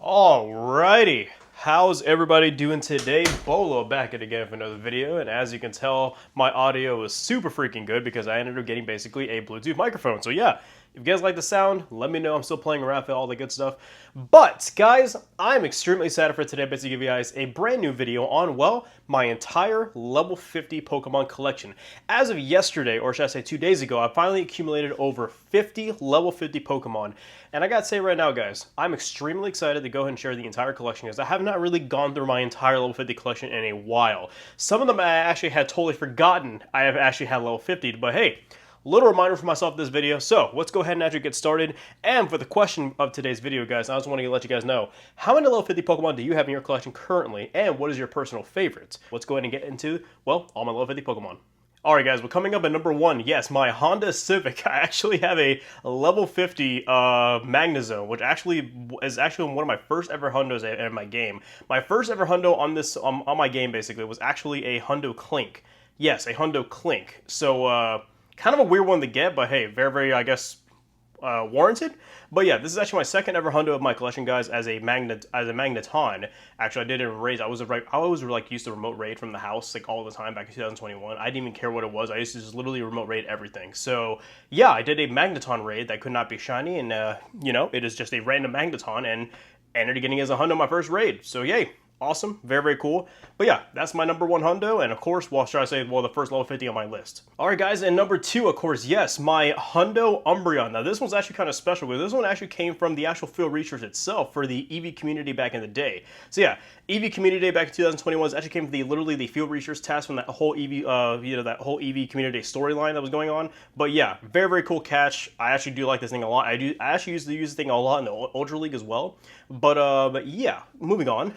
Alrighty, how's everybody doing today? Bolo back at again for another video, and as you can tell, my audio is super freaking good because I ended up getting basically a Bluetooth microphone. So yeah, if you guys like the sound, let me know. I'm still playing around with all the good stuff. But guys, I'm extremely excited for today to give you guys a brand new video on, well, my entire level 50 Pokemon collection. As of yesterday, or should I say 2 days ago, I finally accumulated over 50 level 50 Pokemon. And I gotta say right now, guys, I'm extremely excited to go ahead and share the entire collection because I have not really gone through my entire level 50 collection in a while. Some of them I actually had totally forgotten I have actually had level 50, but hey, little reminder for myself this video. So let's go ahead and actually get started. And for the question of today's video, guys, I just want to let you guys know, how many level 50 Pokemon do you have in your collection currently, and what is your personal favorites? Let's go ahead and get into, well, all my level 50 Pokemon. Alright guys, well, coming up at number 1, yes, my Honda Civic. I actually have a level 50 Magnezone, which actually is one of my first ever Hundos in my game. My first ever Hundo on my game basically was actually a Hundo Clink. Yes, a Hundo Clink. So kind of a weird one to get, but hey, very, I guess, warranted. But yeah, this is actually my second ever Hundo of my collection, guys, as a Magneton. Actually, I did it in raids. I always like used to remote raid from the house like all the time back in 2021. I didn't even care what it was. I used to just literally remote raid everything. So yeah, I did a Magneton raid that could not be shiny, and you know, it is just a random Magneton, and ended up getting as a Hundo my first raid. So yay. Awesome, very cool. But yeah, that's my number 1 Hundo, and of course, well, should I say, well, the first level 50 on my list. Alright guys, and number 2, of course, yes, my Hundo Umbreon. Now this one's actually kind of special, because this one actually came from the actual field research itself for the EV community back in the day. So yeah, EV community day back in 2021 actually came from literally the field research task from that whole EV, that whole EV community storyline that was going on. But yeah, very cool catch. I actually do like this thing a lot. I actually used to use this thing a lot in the Ultra League as well. But yeah, moving on.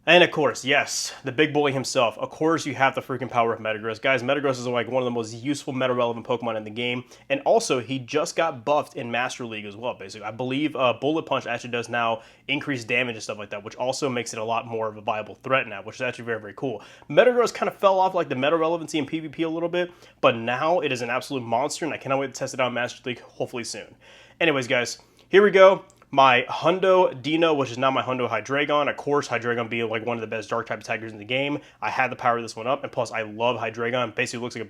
And of course, yes, the big boy himself. Of course, you have the freaking power of Metagross. Guys, Metagross is like one of the most useful meta-relevant Pokemon in the game. And also, he just got buffed in Master League as well, basically. I believe Bullet Punch actually does now increase damage and stuff like that, which also makes it a lot more of a viable threat now, which is actually very cool. Metagross kind of fell off like the meta-relevancy in PvP a little bit, but now it is an absolute monster, and I cannot wait to test it out in Master League, hopefully soon. Anyways, guys, here we go. My Hundo Dino, which is now my Hundo Hydreigon. Of course, Hydreigon being like one of the best Dark-type attackers in the game. I had to power this one up, and plus I love Hydreigon. Basically looks like,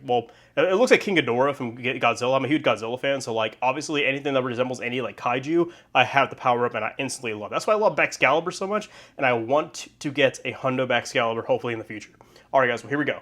it looks like King Ghidorah from Godzilla. I'm a huge Godzilla fan, so like, obviously anything that resembles any like kaiju, I have to power up, and I instantly love. That's why I love Baxcalibur so much, and I want to get a Hundo Baxcalibur hopefully in the future. Alright guys, well here we go.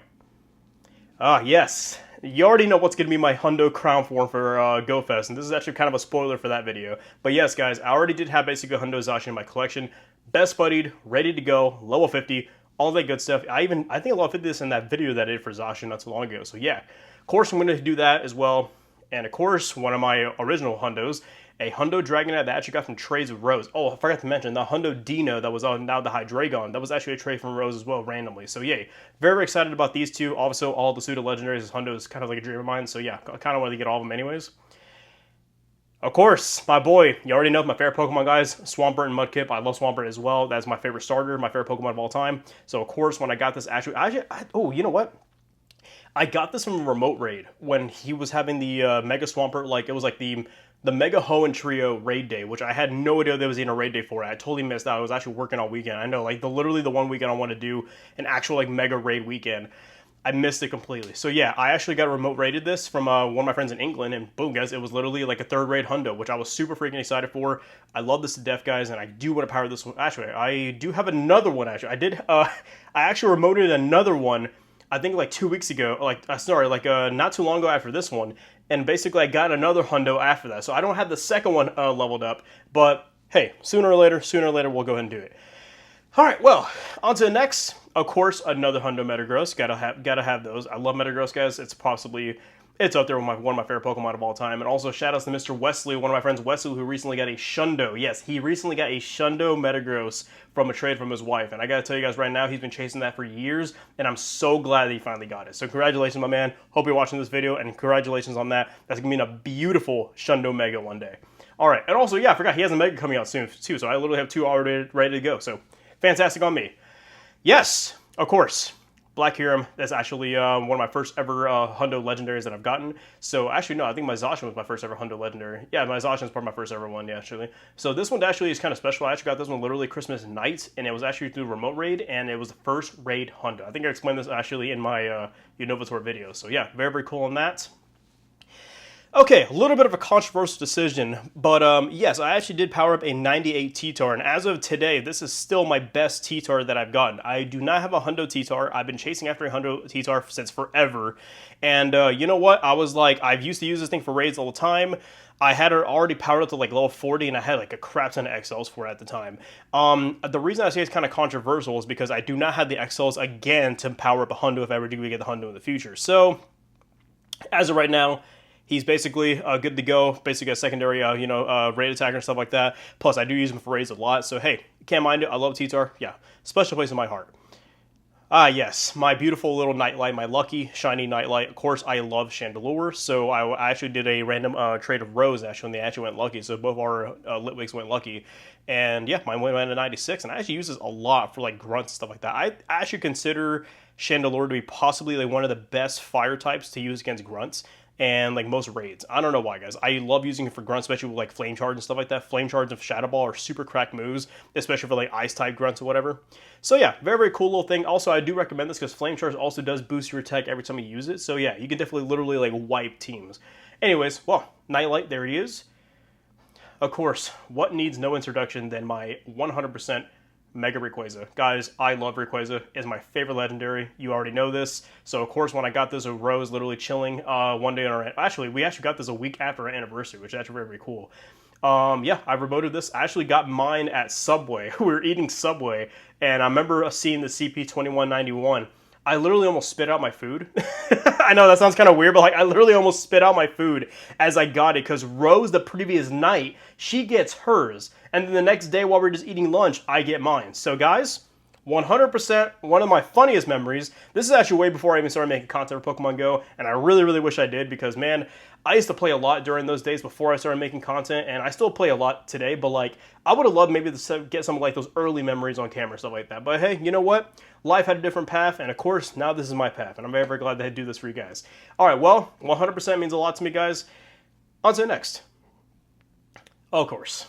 Yes. You already know what's going to be my Hundo crown form for GoFest, and this is actually kind of a spoiler for that video. But yes, guys, I already did have basically Hundo Zacian in my collection. Best buddied, ready to go, level 50, all that good stuff. I think I level 50 this in that video that I did for Zacian not too long ago. So yeah, of course I'm going to do that as well. And of course, one of my original Hundos, a Hundo Dragonite that I actually got from trades with Rose. Oh, I forgot to mention, the Hundo Dino that was on now the Hydreigon, that was actually a trade from Rose as well, randomly. So yay, very excited about these two. Also, all the pseudo legendaries, Hundo is kind of like a dream of mine, so yeah, I kind of wanted to get all of them anyways. Of course, my boy, you already know my favorite Pokemon, guys, Swampert and Mudkip. I love Swampert as well. That's my favorite starter, my favorite Pokemon of all time. So of course, when I got this, oh, you know what? I got this from a remote raid when he was having the Mega Swampert, like it was like the Mega Hoenn Trio raid day, which I had no idea there was even a raid day for. I totally missed out. I was actually working all weekend. I know, like literally the one weekend I want to do an actual like mega raid weekend, I missed it completely. So yeah, I actually got remote raided this from one of my friends in England, and boom, guys, it was literally like a 3rd raid Hundo, which I was super freaking excited for. I love this to death, guys, and I do want to power this one. Actually, I do have another one. Actually, I actually remoted another one. I think like 2 weeks ago, not too long ago after this one, and basically I got another Hundo after that. So I don't have the second one leveled up, but hey, sooner or later, we'll go ahead and do it. All right, well, on to the next. Of course, another Hundo Metagross. Gotta have those. I love Metagross, guys. It's up there with one of my favorite Pokemon of all time. And also, shout-outs to Mr. Wesley, one of my friends, Wesley, who recently got a Shundo. Yes, he recently got a Shundo Metagross from a trade from his wife. And I gotta tell you guys right now, he's been chasing that for years, and I'm so glad that he finally got it. So congratulations, my man. Hope you're watching this video, and congratulations on that. That's gonna be a beautiful Shundo Mega one day. All right, and also, yeah, I forgot, he has a Mega coming out soon, too, so I literally have 2 already ready to go. So, fantastic on me. Yes, of course. Black Hiram, that's actually one of my first ever Hundo legendaries that I've gotten. So actually, no, I think my Zacian was my first ever Hundo legendary. Yeah, my Zacian is probably my first ever one, yeah, actually. So this one actually is kind of special. I actually got this one literally Christmas night, and it was actually through remote raid, and it was the first raid Hundo. I think I explained this actually in my Unovator video. So yeah, very, very cool on that. Okay, a little bit of a controversial decision, but yes, I actually did power up a 98 T-Tar, and as of today, this is still my best T-Tar that I've gotten. I do not have a Hundo T-Tar. I've been chasing after a Hundo T-Tar since forever, and you know what? I was like, I've used to use this thing for raids all the time. I had her already powered up to like level 40, and I had like a crap ton of XLs for it at the time. The reason I say it's kind of controversial is because I do not have the XLs again to power up a Hundo if I ever do get the Hundo in the future. So, as of right now, he's basically good to go, basically a secondary, raid attacker and stuff like that. Plus, I do use him for raids a lot, so hey, can't mind it. I love T-Tar. Yeah, special place in my heart. Ah, yes, my beautiful little nightlight, my lucky, shiny nightlight. Of course, I love Chandelure, so I actually did a random trade of Rose, actually, and they actually went lucky, so both our Litwigs went lucky. And yeah, mine went to 96, and I actually use this a lot for like grunts and stuff like that. I actually consider Chandelure to be possibly like one of the best fire types to use against grunts and like most raids. I don't know why, guys. I love using it for grunts, especially with like flame charge and stuff like that. Flame charge and Shadow Ball are super cracked moves, especially for like ice type grunts or whatever. So yeah, very, very cool little thing. Also, I do recommend this because flame charge also does boost your attack every time you use it. So yeah, you can definitely literally like wipe teams. Anyways, well, Nightlight, there he is. Of course, what needs no introduction than my 100% Mega Rayquaza. Guys, I love Rayquaza. It's my favorite legendary. You already know this. So, of course, when I got this, Rose literally chilling one day on our... Actually, we actually got this a week after our anniversary, which is actually very, very cool. Yeah, I remoted this. I actually got mine at Subway. We were eating Subway, and I remember seeing the CP2191. I literally almost spit out my food. I know that sounds kind of weird, but like I literally almost spit out my food as I got it because Rose the previous night, she gets hers. And then the next day while we're just eating lunch, I get mine. So guys, 100% one of my funniest memories. This is actually way before I even started making content for Pokemon Go, and I really, really wish I did because, man, I used to play a lot during those days before I started making content, and I still play a lot today, but, like, I would have loved maybe to get some of, like, those early memories on camera, stuff like that. But, hey, you know what? Life had a different path, and, of course, now this is my path, and I'm very, very glad that I do this for you guys. All right, well, 100% means a lot to me, guys. On to the next. Oh, of course.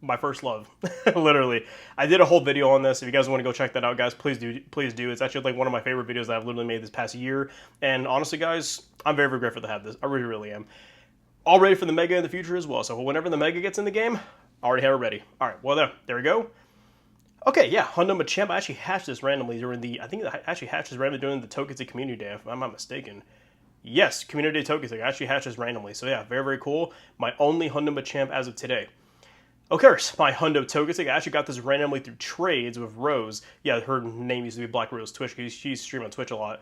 My first love, literally. I did a whole video on this. If you guys want to go check that out, guys, please do. Please do. It's actually like one of my favorite videos that I've literally made this past year. And honestly, guys, I'm very, very grateful to have this. I really, really am. All ready for the Mega in the future as well. So whenever the Mega gets in the game, I already have it ready. All right, well, there we go. Okay, yeah, Hundo Machamp. I actually hatched this randomly during the, I think I actually hatched this randomly during the Togetic Community Day, if I'm not mistaken. Yes, Community Day Togetic. I actually hatched this randomly. So yeah, very, very cool. My only Hundo Machamp as of today. Okay, my Hundo Togetic. I actually got this randomly through trades with Rose. Yeah, her name used to be Black Rose Twitch because she streams on Twitch a lot.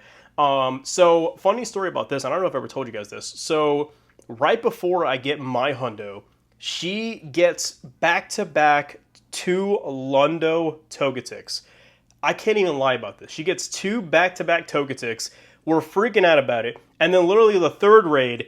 So, funny story about this. I don't know if I ever told you guys this. So, right before I get my Hundo, she gets back-to-back 2 Lundo Togetics. I can't even lie about this. She gets 2 back-to-back Togetics. We're freaking out about it. And then literally the third raid,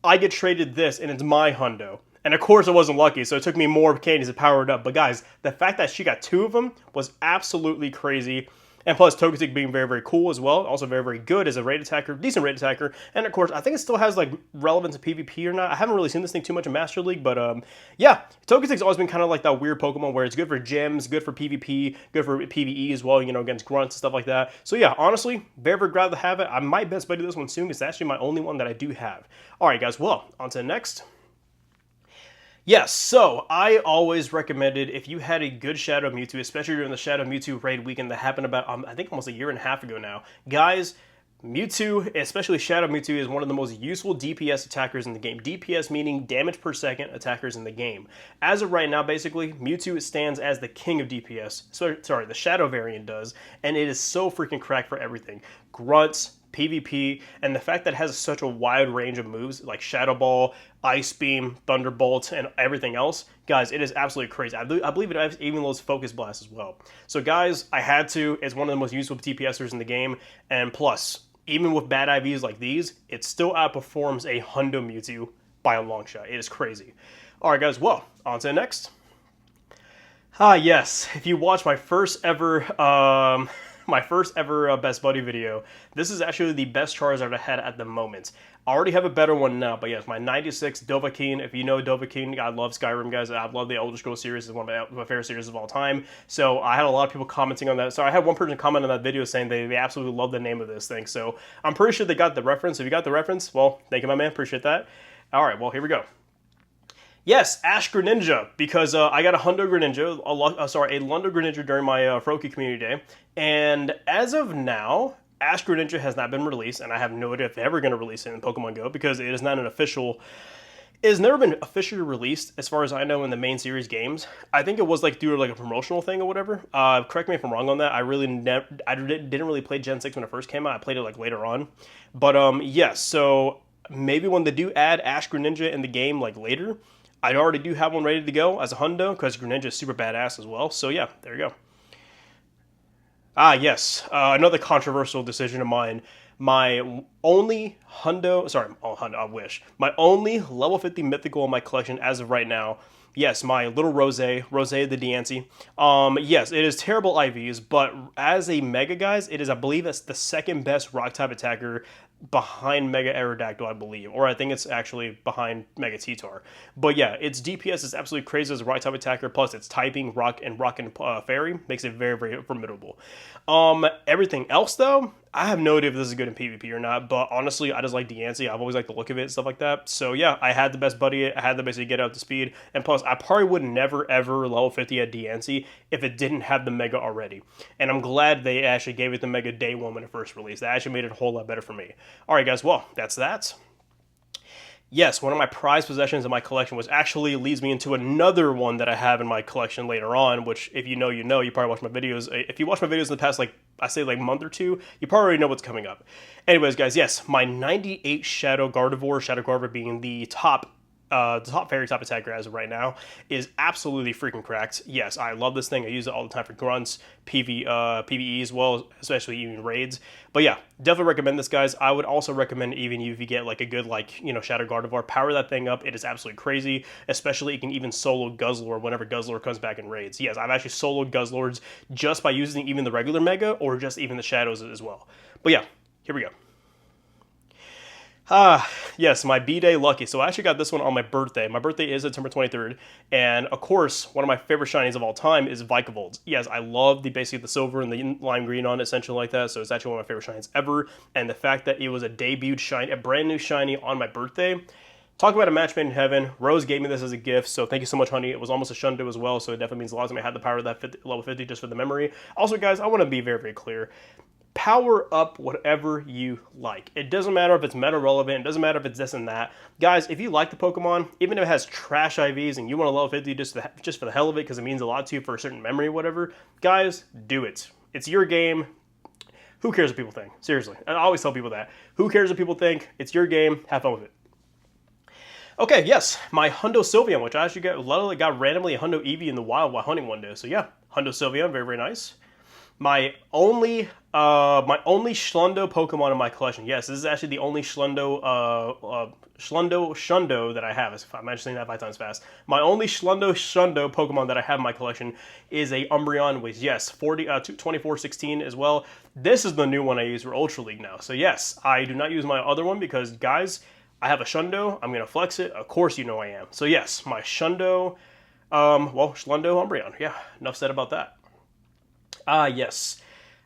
I get traded this, and it's my Hundo. And of course, I wasn't lucky, so it took me more candies to power it up. But guys, the fact that she got 2 of them was absolutely crazy. And plus, Togetic being very, very cool as well. Also very, very good as a raid attacker, decent raid attacker. And of course, I think it still has like relevance to PvP or not. I haven't really seen this thing too much in Master League, but yeah, Togetic's always been kind of like that weird Pokemon where it's good for gyms, good for PvP, good for PvE as well, you know, against grunts and stuff like that. So yeah, honestly, very, very glad to have it. I might best buddy this one soon. It's actually my only one that I do have. All right, guys, well, on to the next. Yes, so I always recommended if you had a good Shadow Mewtwo, especially during the Shadow Mewtwo raid weekend that happened about, I think almost a year and a half ago now. Guys, Mewtwo, especially Shadow Mewtwo, is one of the most useful DPS attackers in the game. DPS meaning damage per second attackers in the game. As of right now, basically, Mewtwo stands as the king of DPS. Sorry, the Shadow variant does, and it is so freaking cracked for everything. Grunts, PvP, and the fact that it has such a wide range of moves like Shadow Ball, Ice Beam, Thunderbolt, and everything else, guys, it is absolutely crazy. I believe it has even those Focus Blasts as well. So guys, I had to. It's one of the most useful DPSers in the game, and plus, even with bad IVs like these, it still outperforms a Hundo Mewtwo by a long shot. It is crazy. Alright guys, well, on to the next. Yes, if you watched my first ever my first ever Best Buddy video. This is actually the best Charizard I had at the moment. I already have a better one now, but yes, my 96 Dovahkiin. If you know Dovahkiin, I love Skyrim, guys. I love the Elder Scrolls series. It's one of my favorite series of all time. So I had a lot of people commenting on that. So I had one person comment on that video saying they absolutely love the name of this thing. So I'm pretty sure they got the reference. If you got the reference, well, thank you, my man. Appreciate that. All right, well, here we go. Yes, Ash Greninja, because I got a Hundo Greninja, a Lundo Greninja during my Froakie Community Day, and as of now, Ash Greninja has not been released, and I have no idea if they're ever going to release it in Pokemon Go, because it is not an official, it has never been officially released, as far as I know, in the main series games. I think it was like through like a promotional thing or whatever. Correct me if I'm wrong on that. I didn't really play Gen 6 when it first came out. I played it like later on, but yes, so maybe when they do add Ash Greninja in the game like later, I already do have one ready to go as a Hundo, because Greninja is super badass as well. So yeah, there you go. Ah, yes, another controversial decision of mine. My only Hundo, I wish. My only level 50 mythical in my collection as of right now. Yes, my little Rose the Diancie. Yes, it is terrible IVs, but as a Mega, guys, it is, I believe, it's the second best Rock-type attacker behind Mega Aerodactyl, I believe. Or I think it's actually behind Mega T-Tar. But yeah, its DPS is absolutely crazy as a Rock-type attacker, plus its typing, Rock and Fairy, makes it very, very formidable. Everything else, though, I have no idea if this is good in PvP or not, but honestly, I just like Diancie. I've always liked the look of it and stuff like that. So yeah, I had the Best Buddy. I had to basically get up to speed. And plus, I probably would never, ever level 50 at Diancie if it didn't have the Mega already. And I'm glad they actually gave it the Mega day one when it first released. That actually made it a whole lot better for me. Alright guys, well, that's that. Yes, one of my prized possessions in my collection was actually leads me into another one that I have in my collection later on, which if you know, you know. You probably watch my videos. If you watch my videos in the past, like, I say like month or two, you probably already know what's coming up. Anyways, guys, yes, my 98 Shadow Gardevoir being the top fairy type attacker as of right now, is absolutely freaking cracked. Yes, I love this thing. I use it all the time for grunts, PvE as well, especially even raids. But yeah, definitely recommend this, guys. I would also recommend even if you get like a good, like, you know, Shadow Gardevoir, power that thing up. It is absolutely crazy. Especially you can even solo Guzzlord whenever Guzzlord comes back in raids. Yes, I've actually soloed Guzzlords just by using even the regular Mega or just even the Shadows as well. But yeah, here we go. Yes, my B-Day Lucky. So I actually got this one on my birthday. My birthday is September 23rd. And of course, one of my favorite shinies of all time is Vikavolt. Yes, I love basically the silver and the lime green on it, essentially like that. So it's actually one of my favorite shinies ever. And the fact that it was a debuted shiny, a brand new shiny on my birthday. Talk about a match made in heaven. Rose gave me this as a gift, so thank you so much, honey. It was almost a Shundo as well, so it definitely means a lot to me. I had the power of that level 50 just for the memory. Also, guys, I want to be very, very clear. Power up whatever you like. It doesn't matter if it's meta relevant. It doesn't matter if it's this and that. Guys, if you like the Pokemon, even if it has trash IVs and you want to level 50 just for the hell of it because it means a lot to you for a certain memory or whatever, guys, do it. It's your game. Who cares what people think? Seriously. I always tell people that. Who cares what people think? It's your game. Have fun with it. Okay, yes, my Hundo Sylveon, which I actually got randomly a Hundo Eevee in the wild while hunting one day. So yeah, Hundo Sylveon, very, very nice. My only Schlundo Pokemon in my collection. Yes, this is actually the only Shundo that I have. If I'm actually saying that 5 times fast. My only Shundo Pokemon that I have in my collection is a Umbreon with, yes, 2416 as well. This is the new one I use for Ultra League now. So yes, I do not use my other one because, guys, I have a Shundo. I'm going to flex it. Of course you know I am. So yes, my Shundo, Schlundo Umbreon. Yeah, enough said about that. Yes.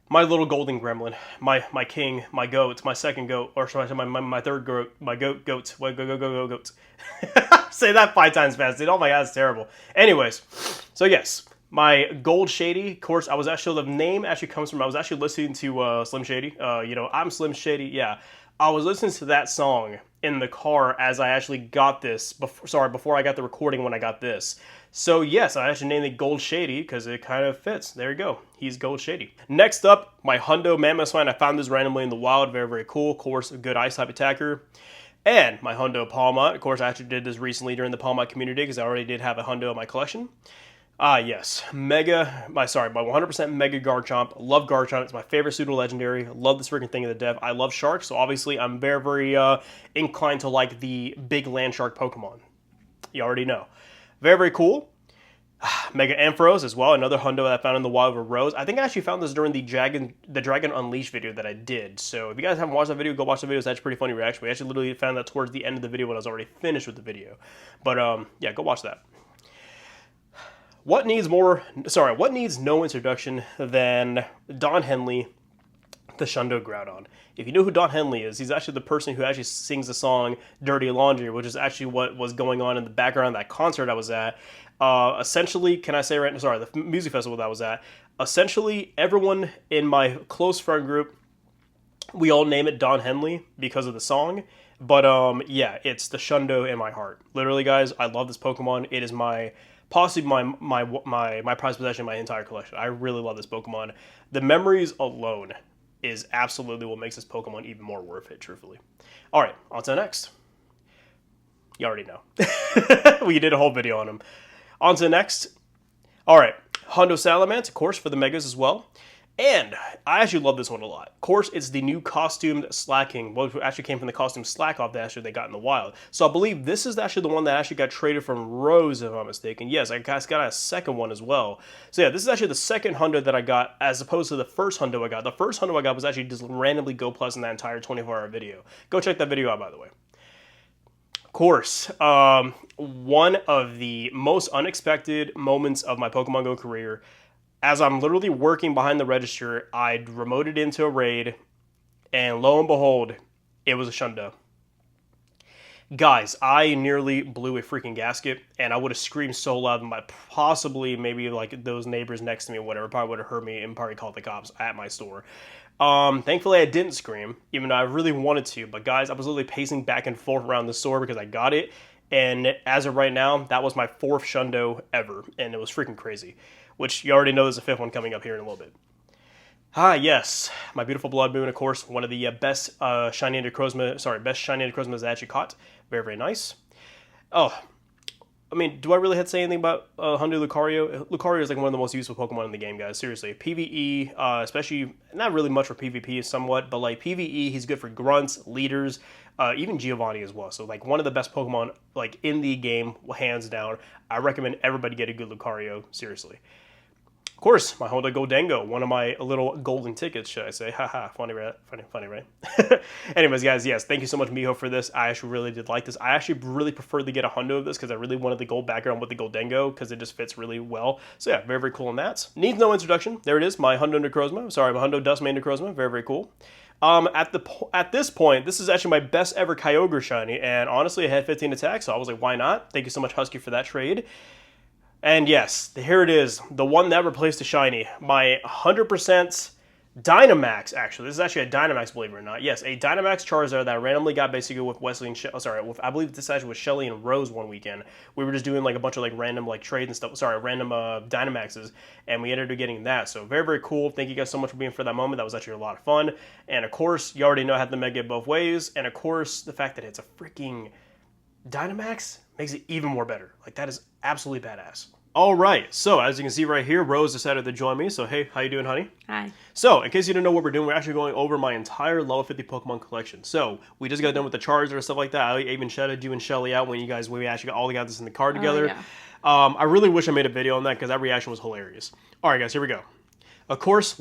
My little golden gremlin, my king, my goat, my second goat, or should I say my third goat, my goat. Say that 5 times fast, dude. Oh my god, it's terrible. Anyways, so yes, my Gold Shady, of course, the name actually comes from, I was actually listening to Slim Shady. You know, I'm Slim Shady, yeah. I was listening to that song in the car as I actually got this, before I got the recording when I got this. So yes, I actually named it Gold Shady because it kind of fits. There you go. He's Gold Shady. Next up, my Hundo Mamoswine. I found this randomly in the wild. Very, very cool. Of course, a good ice type attacker. And my Hundo Palmot. Of course, I actually did this recently during the Palmot community because I already did have a Hundo in my collection. Yes. My 100% Mega Garchomp. Love Garchomp. It's my favorite pseudo-legendary. Love this freaking thing in the dev. I love sharks, so obviously I'm very, very inclined to like the big land shark Pokemon. You already know. Very, very cool. Mega Ampharos as well, another hundo that I found in the wild with Rose. I think I actually found this during the Dragon Unleashed video that I did. So if you guys haven't watched that video, go watch the video. It's actually a pretty funny reaction. We actually literally found that towards the end of the video when I was already finished with the video. But yeah, go watch that. What needs no introduction than Don Henley, the Shundo Groudon. If you know who Don Henley is, he's actually the person who actually sings the song Dirty Laundry, which is actually what was going on in the background of that concert I was at. Essentially, the music festival that I was at, essentially everyone in my close friend group, we all name it Don Henley because of the song. But yeah, it's the Shundo in my heart. Literally, guys, I love this Pokemon. It is possibly my prized possession in my entire collection. I really love this Pokemon. The memories alone is absolutely what makes this Pokemon even more worth it, truthfully. All right, on to the next. You already know. We did a whole video on him. On to the next. All right, Hondo Salamence, of course, for the Megas as well. And I actually love this one a lot. Of course, it's the new costumed Slacking, what actually came from the costume Slack off that actually they got in the wild. So I believe this is actually the one that actually got traded from Rose, if I'm not mistaken. Yes, I got a second one as well. So yeah, this is actually the second hundo that I got, as opposed to the first hundo I got. The first hundo I got was actually just randomly Go Plus in that entire 24-hour video. Go check that video out, by the way. Of course, one of the most unexpected moments of my Pokemon Go career. As I'm literally working behind the register, I remoted into a raid, and lo and behold, it was a Shundo. Guys, I nearly blew a freaking gasket, and I would have screamed so loud that possibly maybe like those neighbors next to me or whatever probably would have heard me and probably called the cops at my store. Thankfully, I didn't scream, even though I really wanted to. But guys, I was literally pacing back and forth around the store because I got it, and as of right now, that was my 4th Shundo ever, and it was freaking crazy. Which you already know there's a 5th one coming up here in a little bit. Ah, yes. My beautiful Blood Moon, of course. One of the best Shiny Necrozmas I actually caught. Very, very nice. Oh, I mean, do I really have to say anything about Hondo Lucario? Lucario is like one of the most useful Pokemon in the game, guys. Seriously. PvE, especially, not really much for PvP somewhat, but like PvE, he's good for grunts, leaders, even Giovanni as well. So like one of the best Pokemon like in the game, hands down. I recommend everybody get a good Lucario, seriously. Of course, my Honda Goldengo, one of my little golden tickets, should I say. Haha, funny, right? Funny, right? Anyways, guys, yes, thank you so much, Miho, for this. I actually really did like this. I actually really preferred to get a Hondo of this because I really wanted the gold background with the Goldengo because it just fits really well. So yeah, very, very cool on that. Needs no introduction. There it is, my Hondo Necrozma. Sorry, my Hondo Dustmane Necrozma. Very, very cool. At this point, this is actually my best ever Kyogre shiny, and honestly, it had 15 attacks, so I was like, why not? Thank you so much, Husky, for that trade. And yes, here it is, the one that replaced the shiny, my 100% Dynamax, actually. This is actually a Dynamax, believe it or not. Yes, a Dynamax Charizard that I randomly got basically with Wesley and I believe this actually was Shelly and Rose one weekend. We were just doing like a bunch of like random like trades and stuff, random Dynamaxes, and we ended up getting that. So very, very cool. Thank you guys so much for being for that moment. That was actually a lot of fun. And of course, you already know I had the Mega both ways. And of course, the fact that it's a freaking Dynamax makes it even more better. Like, that is absolutely badass. All right, so as you can see right here, Rose decided to join me. So hey, how you doing, honey? Hi. So in case you didn't know what we're doing, we're actually going over my entire level 50 Pokemon collection. So we just got done with the Charizard and stuff like that. I even shouted you and Shelly out when we actually all got this in the car together. Yeah. I really wish I made a video on that because that reaction was hilarious. All right, guys, here we go. Of course,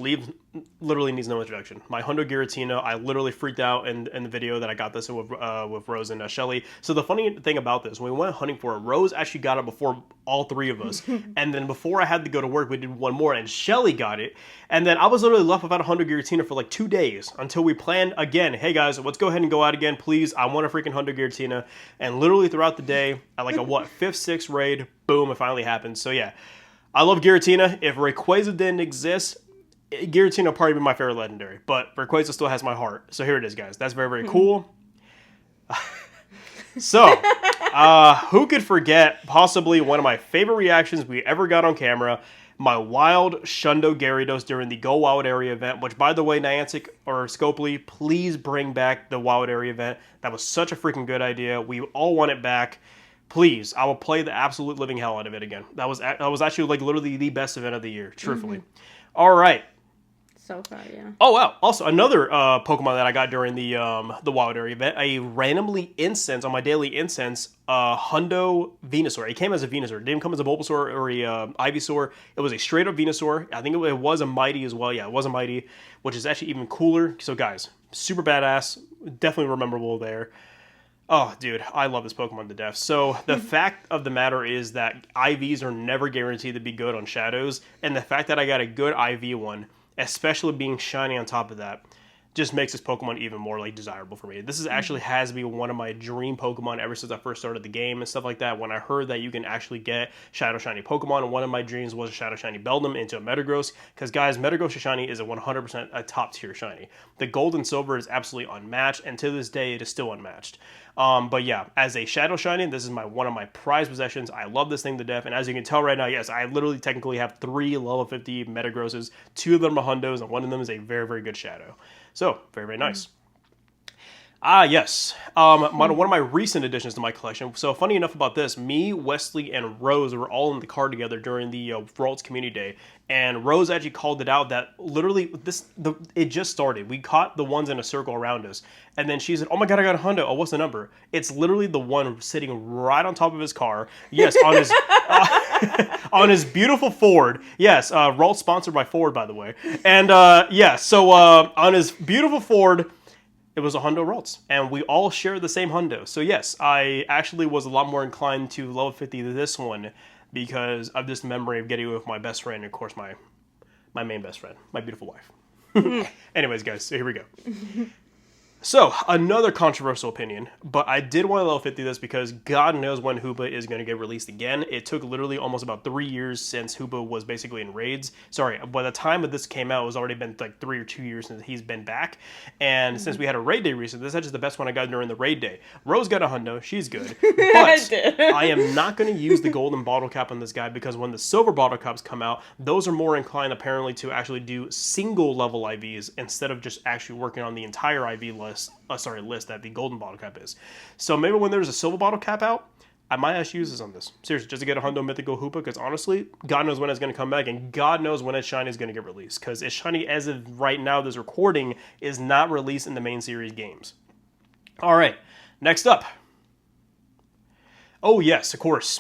literally needs no introduction. My Hondo Giratina, I literally freaked out in the video that I got this with Rose and Shelly. So the funny thing about this, when we went hunting for it, Rose actually got it before all 3 of us. And then before I had to go to work, we did one more, and Shelly got it. And then I was literally left without a Hondo Giratina for like 2 days until we planned again, hey guys, let's go ahead and go out again, please. I want a freaking Hondo Giratina. And literally throughout the day, at like a 5th, 6th raid, boom, it finally happened. So yeah. I love Giratina. If Rayquaza didn't exist, Giratina would probably be my favorite legendary. But Rayquaza still has my heart. So here it is, guys. That's very, very cool. So, who could forget possibly one of my favorite reactions we ever got on camera? My wild Shundo Gyarados during the Go Wild Area event. Which, by the way, Niantic or Scopely, please bring back the Wild Area event. That was such a freaking good idea. We all want it back. Please, I will play the absolute living hell out of it again. That was actually like literally the best event of the year, truthfully. All right. so far, yeah. Oh wow! Also, another Pokemon that I got during the Wild Area event, a randomly incense on my daily incense, Hundo Venusaur. It came as a Venusaur. It didn't come as a Bulbasaur or a Ivysaur. It was a straight up Venusaur. I think it was a Mighty as well. Yeah, it was a Mighty, which is actually even cooler. So guys, super badass. Definitely memorable there. Oh, dude, I love this Pokemon to death. So the fact of the matter is that IVs are never guaranteed to be good on Shadows, and the fact that I got a good IV one, especially being shiny on top of that, just makes this Pokemon even more like desirable for me. This is actually has to be one of my dream Pokemon ever since I first started the game and stuff like that. When I heard that you can actually get Shadow Shiny Pokemon, and one of my dreams was a Shadow Shiny Beldum into a Metagross, because guys, Metagross Shiny is a 100% a top tier shiny. The Gold and Silver is absolutely unmatched, and to this day it is still unmatched. But yeah, as a Shadow Shiny, this is one of my prized possessions. I love this thing to death, and as you can tell right now, yes, I literally technically have 3 level 50 Metagrosses. 2 of them are Hundos, and one of them is a very, very good Shadow. So, very, very nice. Yes. One of my recent additions to my collection. So, funny enough about this, me, Wesley, and Rose were all in the car together during the World's Community Day. And Rose actually called it out that literally it just started. We caught the ones in a circle around us. And then she said, oh my god, I got a Hundo. Oh, what's the number? It's literally the one sitting right on top of his car. Yes, on his on his beautiful Ford. Yes, Ralt sponsored by Ford, by the way. And yeah, so on his beautiful Ford, it was a Hundo Ralts, and we all shared the same Hundo. So yes, I actually was a lot more inclined to level 50 this one because of this memory of getting with my best friend, and of course my main best friend, my beautiful wife. Anyways, guys, so here we go. So, another controversial opinion, but I did want to level 50 this because God knows when Hoopa is going to get released again. It took literally almost about 3 years since Hoopa was basically in raids. Sorry, by the time of this came out, it was already been like 3 or 2 years since he's been back. And since we had a raid day recently, this is actually the best one I got during the raid day. Rose got a Hundo, she's good. But I am not going to use the golden bottle cap on this guy because when the silver bottle caps come out, those are more inclined apparently to actually do single level IVs instead of just actually working on the entire IV list that the golden bottle cap is. So maybe when there's a silver bottle cap out, I might actually use this on this. Seriously, just to get a Hundo Mythical Hoopa, because honestly, God knows when it's going to come back, and God knows when its shiny is going to get released, because its shiny, as of right now, this recording, is not released in the main series games. Alright, next up. Oh yes, of course,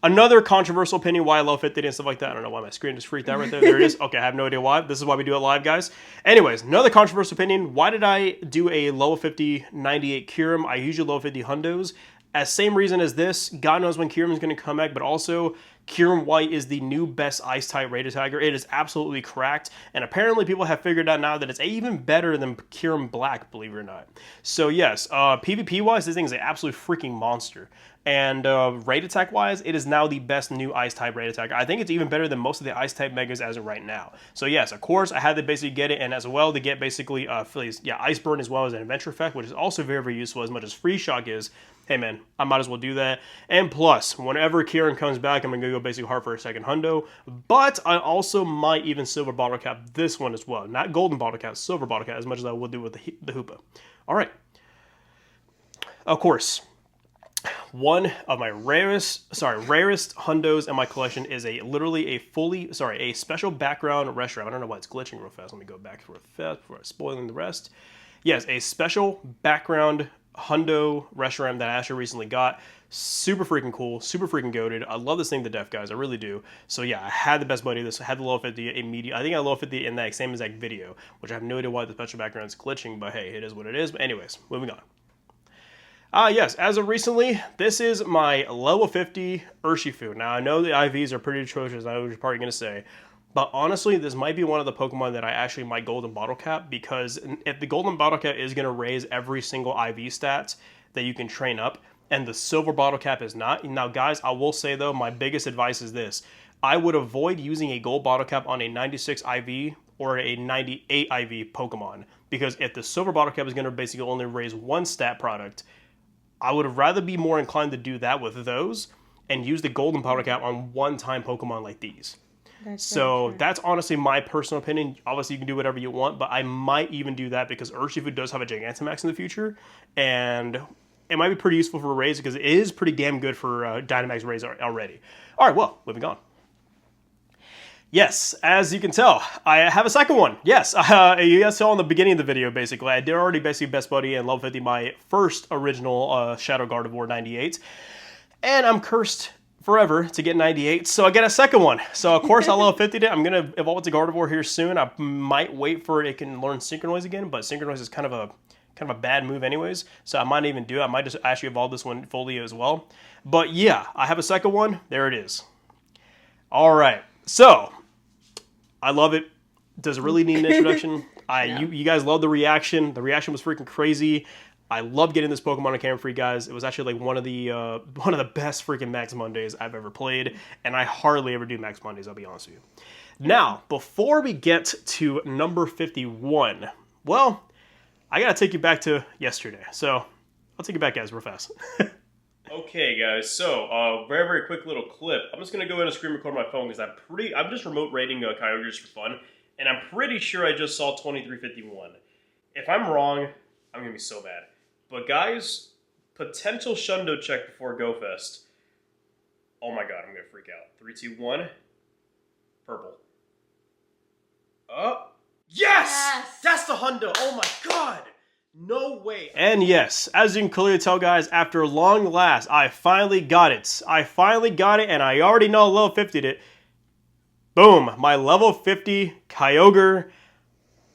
another controversial opinion why I love 50 and stuff like that. I don't know why my screen just freaked out right there. There it is. Okay, I have no idea why. This is why we do it live, guys. Anyways, another controversial opinion. Why did I do a level 50 98 Kyurem? I usually level 50 Hundos. As same reason as this, God knows when Kyurem is going to come back, but also Kyurem White is the new best Ice-type Rated Tiger. It is absolutely cracked, and apparently people have figured out now that it's even better than Kyurem Black, believe it or not. So yes, PvP-wise, this thing is an absolute freaking monster. And Raid Attack-wise, it is now the best new Ice-type Raid Attack. I think it's even better than most of the Ice-type Megas as of right now. So yes, of course, I had to basically get it, and as well to get basically Ice Burn as well as an Adventure Effect, which is also very, very useful as much as Freeze Shock is. Hey man, I might as well do that. And plus, whenever Kieran comes back, I'm going to go basically hard for a second Hundo. But I also might even Silver Bottle Cap this one as well. Not Golden Bottle Cap, Silver Bottle Cap, as much as I will do with the Hoopa. Alright. Of course, one of my rarest Hundos in my collection is literally a special background restroom. I don't know why it's glitching real fast. Let me go back real fast before I'm spoiling the rest. Yes, a special background Hundo restroom that I actually recently got. Super freaking cool, super freaking goated. I love this thing to death, guys. I really do. So yeah, I had the best buddy of this. I had the level 50 immediately. I think I level 50 in that same exact video, which I have no idea why the special background is glitching, but hey, it is what it is. But anyways, moving on. Yes, as of recently, this is my level 50 Urshifu. Now, I know the IVs are pretty atrocious. I know what you're probably going to say. But honestly, this might be one of the Pokemon that I actually might Golden Bottle Cap, because if the Golden Bottle Cap is going to raise every single IV stats that you can train up, and the Silver Bottle Cap is not. Now, guys, I will say, though, my biggest advice is this. I would avoid using a Gold Bottle Cap on a 96 IV or a 98 IV Pokemon, because if the Silver Bottle Cap is going to basically only raise one stat product, I would rather be more inclined to do that with those and use the Golden Bottle Cap on one-time Pokemon like these. That's honestly my personal opinion. Obviously, you can do whatever you want, but I might even do that because Urshifu does have a Gigantamax in the future, and it might be pretty useful for raids because it is pretty damn good for Dynamax raids already. All right, well, moving on. Yes, as you can tell, I have a second one. Yes, you guys saw in the beginning of the video, basically. I did already basically Best Buddy and level 50 my first original Shadow Gardevoir 98. And I'm cursed forever to get 98, so I get a second one. So of course I level 50'd it. I'm gonna evolve it to Gardevoir here soon. I might wait for it can learn Synchronize again, but Synchronize is kind of a bad move anyways, so I might even do it. I might just actually evolve this one fully as well. But yeah, I have a second one. There it is. All right, so I love it. Does it really need an introduction? You guys love the reaction. The reaction was freaking crazy. I love getting this Pokemon on camera for you guys. It was actually like one of the best freaking Max Mondays I've ever played, and I hardly ever do Max Mondays, I'll be honest with you. Now, before we get to number 51, well, I gotta take you back to yesterday. So I'll take you back, guys, real fast. Okay, guys. So very, very quick little clip. I'm just gonna go in and screen record my phone because I'm just remote rating Kyogre just for fun, and I'm pretty sure I just saw 2351. If I'm wrong, I'm gonna be so bad. But guys, potential Shundo check before GoFest. Oh my god, I'm gonna freak out. 3, 2, 1. Purple. Oh. Yes! That's the Hundo! Oh my god! No way! And yes, as you can clearly tell, guys, after long last, I finally got it. I finally got it, and I already know level 50'd it. Boom! My level 50 Kyogre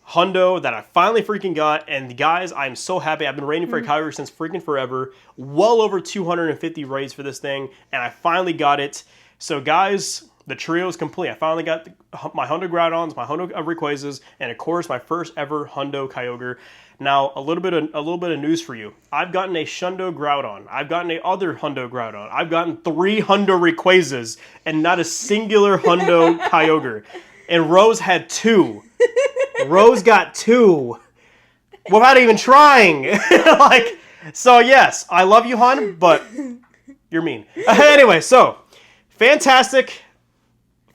Hundo that I finally freaking got, and guys, I'm so happy. I've been raiding for a Kyogre since freaking forever. Well over 250 raids for this thing, and I finally got it. So guys, the trio is complete. I finally got my Hundo Groudons, my Hundo Rayquazas, and of course my first ever Hundo Kyogre. Now, a little bit of news for you. I've gotten a Shundo Groudon. I've gotten a other Hundo Groudon. I've gotten 3 Hundo Rayquazas, and not a singular Hundo Kyogre. And Rose had 2. Rose got 2 without even trying. So yes, I love you, Hun, but you're mean. Anyway, so fantastic.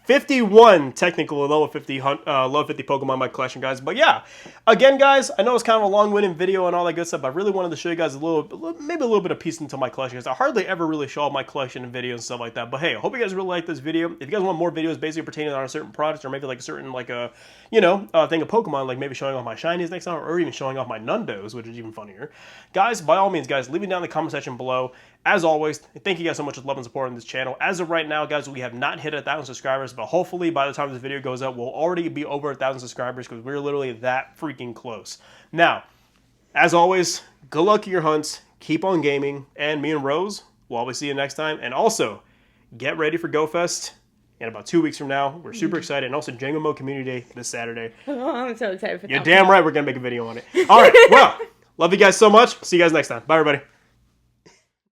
51 technical level 50 Pokemon in my collection, guys. But yeah, again, guys, I know it's kind of a long-winded video and all that good stuff, but I really wanted to show you guys maybe a little bit of piece into my collection, because I hardly ever really show off my collection in videos and stuff like that. But hey, I hope you guys really like this video. If you guys want more videos basically pertaining on a certain product, or maybe like a certain thing of Pokemon, like maybe showing off my shinies next time, or even showing off my Nundos, which is even funnier, guys, by all means, guys, leave it down in the comment section below. As always, thank you guys so much for love and support on this channel. As of right now, guys, we have not hit 1,000 subscribers, but hopefully by the time this video goes up, we'll already be over 1,000 subscribers, because we're literally that freaking close. Now, as always, good luck in your hunts, keep on gaming, and me and Rose will always see you next time. And also, get ready for GoFest in about 2 weeks from now. We're super excited. And also, Django Mode Community Day this Saturday. Oh, I'm so excited for that. You're damn right we're going to make a video on it. All right, well, love you guys so much. See you guys next time. Bye, everybody.